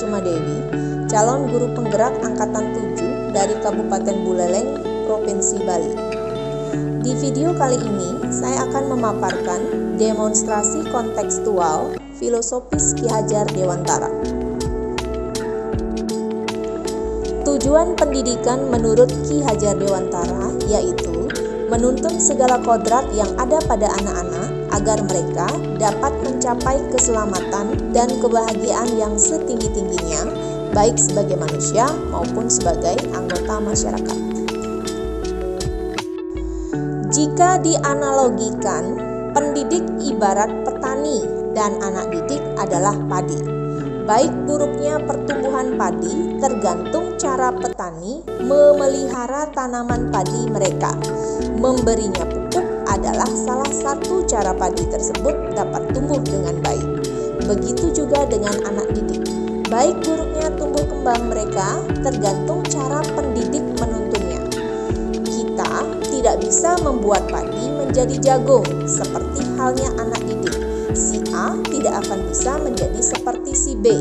Kusuma Dewi, calon guru penggerak Angkatan 7 dari Kabupaten Buleleng, Provinsi Bali. Di video kali ini, saya akan memaparkan demonstrasi kontekstual filosofis Ki Hajar Dewantara. Tujuan pendidikan menurut Ki Hajar Dewantara yaitu menuntun segala kodrat yang ada pada anak-anak agar mereka dapat mencapai keselamatan dan kebahagiaan yang setinggi-tingginya, baik sebagai manusia maupun sebagai anggota masyarakat. Jika dianalogikan, pendidik ibarat petani dan anak didik adalah padi. Baik buruknya pertumbuhan padi tergantung cara petani memelihara tanaman padi mereka. Memberinya pupuk adalah salah satu cara padi tersebut dapat tumbuh dengan baik. Begitu juga dengan anak didik. Baik buruknya tumbuh kembang mereka tergantung cara pendidik menuntunnya. Kita tidak bisa membuat padi menjadi jagung seperti halnya anak didik. Si A tidak akan bisa menjadi seperti si B.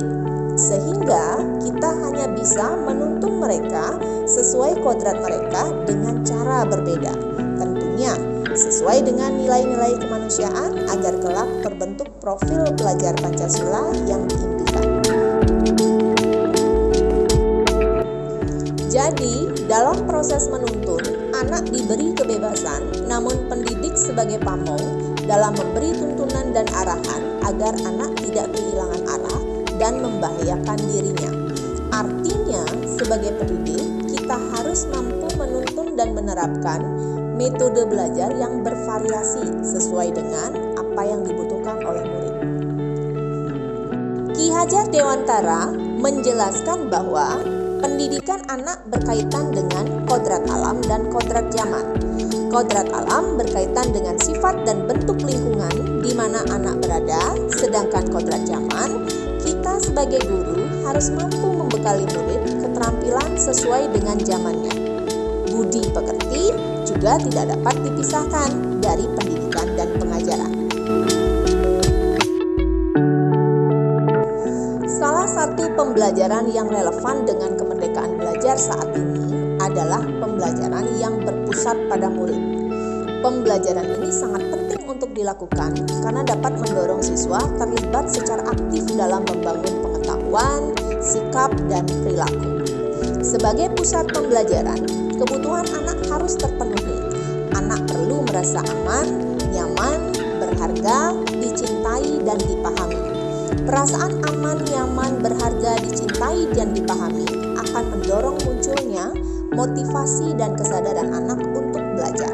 Sehingga kita hanya bisa menuntun mereka sesuai kodrat mereka dengan cara berbeda. Tentunya sesuai dengan nilai-nilai kemanusiaan agar kelak terbentuk profil pelajar Pancasila yang diimpikan. Jadi, dalam proses menuntun, anak diberi kebebasan, namun pendidik sebagai pamong dalam memberi tuntunan dan arahan agar anak tidak kehilangan arah dan membahayakan dirinya. Artinya, sebagai pendidik, kita harus mampu menuntun dan menerapkan metode belajar yang bervariasi sesuai dengan apa yang dibutuhkan oleh murid. Ki Hajar Dewantara menjelaskan bahwa pendidikan anak berkaitan dengan kodrat alam dan kodrat zaman. Kodrat alam berkaitan dengan sifat dan bentuk lingkungan di mana anak berada, sedangkan kodrat zaman, kita sebagai guru harus mampu membekali murid keterampilan sesuai dengan zamannya. Budi pekerti juga tidak dapat dipisahkan dari pendidikan dan pengajaran. Salah satu pembelajaran yang relevan dengan kemerdekaan belajar saat ini adalah pembelajaran yang berpusat pada murid. Pembelajaran ini sangat penting untuk dilakukan karena dapat mendorong siswa terlibat secara aktif dalam membangun pengetahuan, sikap, dan perilaku. Sebagai pusat pembelajaran, kebutuhan anak harus terpenuhi. Anak perlu merasa aman, nyaman, berharga, dicintai, dan dipahami. Perasaan aman, nyaman, berharga, dicintai, dan dipahami akan mendorong munculnya motivasi dan kesadaran anak untuk belajar.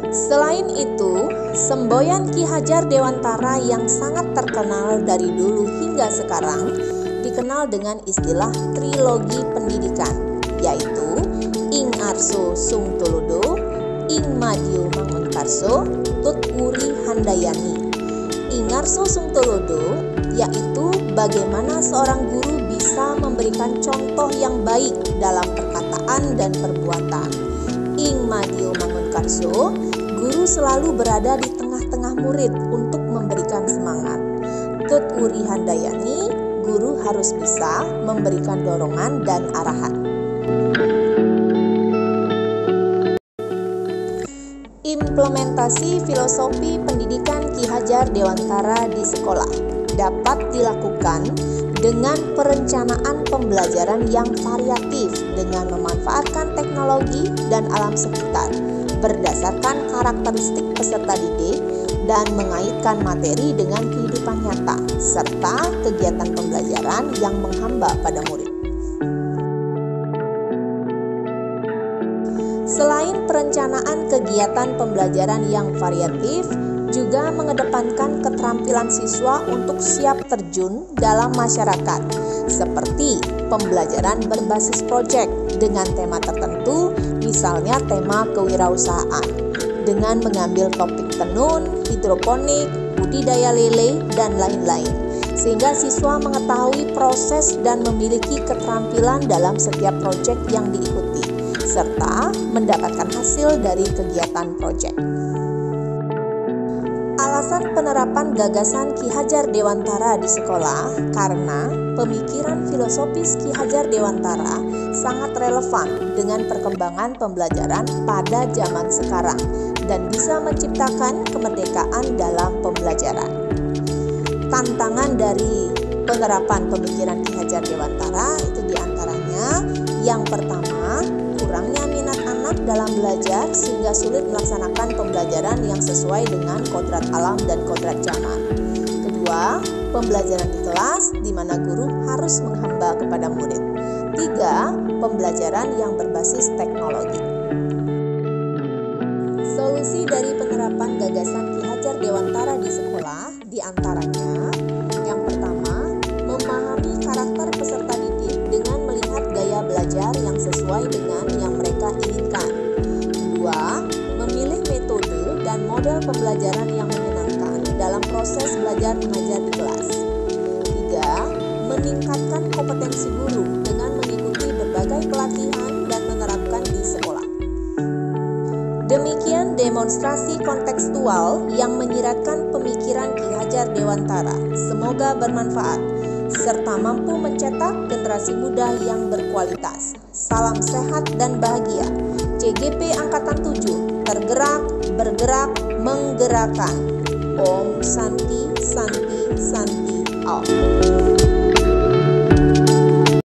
Selain itu, semboyan Ki Hajar Dewantara yang sangat terkenal dari dulu hingga sekarang dikenal dengan istilah trilogi pendidikan, yaitu Ing Arso Sung Tuludo, Ing Madiu Mangunkarso, Tut Wuri Handayani. Ing Arso Sung Tuludo yaitu bagaimana seorang guru bisa memberikan contoh yang baik dalam perkataan dan perbuatan. Ing Madiu Mangunkarso, guru selalu berada di tengah-tengah murid untuk memberikan semangat. Tut Wuri Handayani, guru harus bisa memberikan dorongan dan arahan. Implementasi filosofi pendidikan Ki Hajar Dewantara di sekolah dapat dilakukan dengan perencanaan pembelajaran yang variatif dengan memanfaatkan teknologi dan alam sekitar berdasarkan karakteristik peserta didik dan mengaitkan materi dengan kehidupan nyata serta kegiatan pembelajaran yang menghamba pada murid. Selain perencanaan kegiatan pembelajaran yang variatif, juga mengedepankan keterampilan siswa untuk siap terjun dalam masyarakat, seperti pembelajaran berbasis proyek dengan tema tertentu, misalnya tema kewirausahaan, dengan mengambil topik tenun, hidroponik, budidaya lele, dan lain-lain, sehingga siswa mengetahui proses dan memiliki keterampilan dalam setiap proyek yang diikuti, serta mendapatkan hasil dari kegiatan proyek. Alasan penerapan gagasan Ki Hajar Dewantara di sekolah karena pemikiran filosofis Ki Hajar Dewantara sangat relevan dengan perkembangan pembelajaran pada zaman sekarang dan bisa menciptakan kemerdekaan dalam pembelajaran. Tantangan dari penerapan pemikiran Ki Hajar Dewantara itu diantaranya yang pertama, kurangnya minat anak dalam belajar sehingga sulit melaksanakan pembelajaran yang sesuai dengan kodrat alam dan kodrat zaman. Kedua, pembelajaran di kelas di mana guru harus menghamba kepada murid. Tiga, pembelajaran yang berbasis teknologi. Solusi dari penerapan gagasan Ki Hajar Dewantara di sekolah diantaranya yang pertama, memahami karakter peserta didik dengan melihat gaya belajar yang sesuai dengan yang mereka inginkan. Kedua, memilih metode dan model pembelajaran yang menyenangkan dalam proses belajar mengajar di kelas. Tiga, meningkatkan kompetensi guru dengan mengikuti berbagai pelatihan dan menerapkan di sekolah. Demikian demonstrasi kontekstual yang menyiratkan pemikiran Ki Hajar Dewantara. Semoga bermanfaat serta mampu mencetak generasi muda yang berkualitas. Salam sehat dan bahagia. CGP Angkatan 7, tergerak, bergerak, menggerakkan. Om Santi, Santi, Santi, Om.